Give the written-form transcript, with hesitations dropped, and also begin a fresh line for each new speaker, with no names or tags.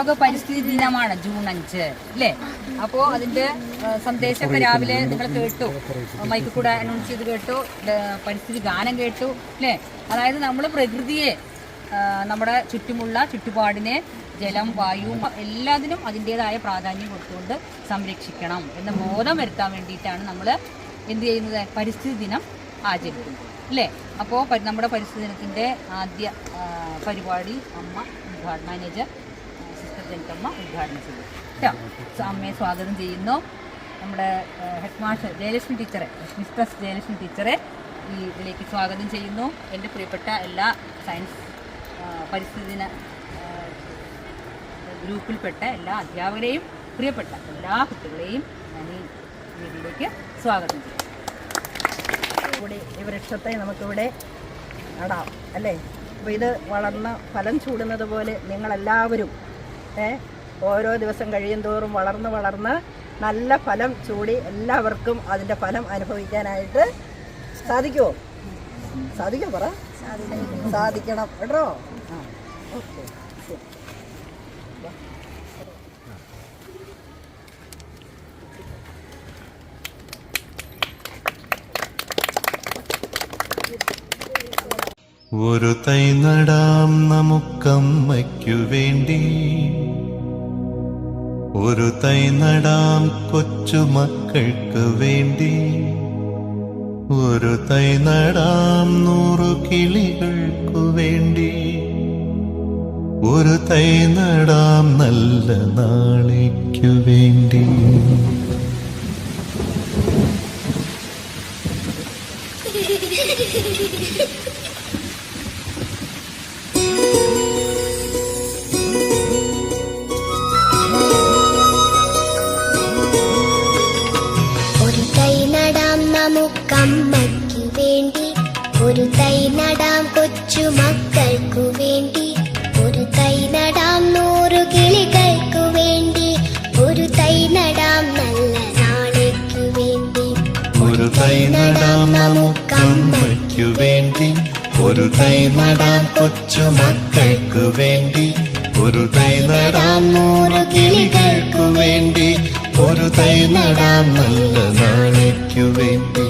ലോക പരിസ്ഥിതി ദിനമാണ് ജൂൺ 5 അല്ലേ? അപ്പോൾ അതിന്റെ സന്ദേശമൊക്കെ രാവിലെ നിങ്ങൾ കേട്ടു, മൈക്കിൽ കൂടെ അനൗൺസ് ചെയ്ത് കേട്ടു, പരിസ്ഥിതി ഗാനം കേട്ടു അല്ലേ? അതായത് നമ്മൾ പ്രകൃതിയെ, നമ്മുടെ ചുറ്റുമുള്ള ചുറ്റുപാടിനെ, ജലം, വായു എല്ലാത്തിനും അതിൻ്റെതായ പ്രാധാന്യം കൊടുത്തുകൊണ്ട് സംരക്ഷിക്കണം എന്ന ബോധം വരുത്താൻ വേണ്ടിയിട്ടാണ് നമ്മൾ എന്ത് ചെയ്യുന്നത്, പരിസ്ഥിതി ദിനം ആചരിക്കുന്നത് അല്ലേ? അപ്പോൾ നമ്മുടെ പരിസ്ഥിതി ദിനത്തിൻ്റെ ആദ്യ പരിപാടി അമ്മ മാനേജർ സിസ്റ്റർ ജനിക്കമ്മ ഉദ്ഘാടനം ചെയ്തു കേട്ടോ. അമ്മയെ സ്വാഗതം ചെയ്യുന്നു. നമ്മുടെ ഹെഡ് മാസ്റ്റർ ജയലക്ഷ്മി ടീച്ചറെ, മിസ്ട്രസ് ജയലക്ഷ്മി ടീച്ചറെ ഈ ഇതിലേക്ക് സ്വാഗതം ചെയ്യുന്നു. എൻ്റെ പ്രിയപ്പെട്ട എല്ലാ സയൻസ് പരിസ്ഥിതി ദിന ഗ്രൂപ്പിൽപ്പെട്ട എല്ലാ അധ്യാപകരെയും പ്രിയപ്പെട്ട എല്ലാ കുട്ടികളെയും ഞാൻ ഈ വീഡിയോയിലേക്ക് സ്വാഗതം ചെയ്യും.
കൂടി ഈ വൃക്ഷത്തെ നമുക്കിവിടെ നടാം അല്ലേ? അപ്പോൾ ഇത് വളർന്ന് ഫലം ചൂടുന്നത് പോലെ നിങ്ങളെല്ലാവരും ഓരോ ദിവസം കഴിയും തോറും വളർന്ന് നല്ല ഫലം ചൂടി എല്ലാവർക്കും അതിൻ്റെ ഫലം അനുഭവിക്കാനായിട്ട് സാധിക്കുമോ? പറ. സാധിക്കണം കേട്ടോ. ഓക്കെ.
ഒരു തൈ നടാം നമുക്കമ്മയ്ക്കു വേണ്ടി, ഒരു തൈ നടാം കൊച്ചുമക്കൾക്ക് വേണ്ടി, ഒരു തൈ നടാം 100 കിളികൾക്കു വേണ്ടി, ഒരു തൈ നടാം നല്ല നാളേക്കു വേണ്ടി.
നമുക്കമ്മയ്ക്കു വേണ്ടി, ഒരു തൈ നടാം കൊച്ചുമക്കൾക്കു വേണ്ടി, ഒരു തൈ നടാം 100 കിളികൾക്കു വേണ്ടി, ഒരു തൈ നടാം നല്ല നാളേക്കു വേണ്ടി.
ഒരു തൈ നടാം നമുക്കമ്മയ്ക്കു വേണ്ടി, ഒരു തൈ നടാം കൊച്ചുമക്കൾക്കു വേണ്ടി, ഒരു തൈ നടാം 100 കിളികൾക്കു വേണ്ടി, ഒരു തൈ നടാം നല്ല നാളേക്കു വേണ്ടി.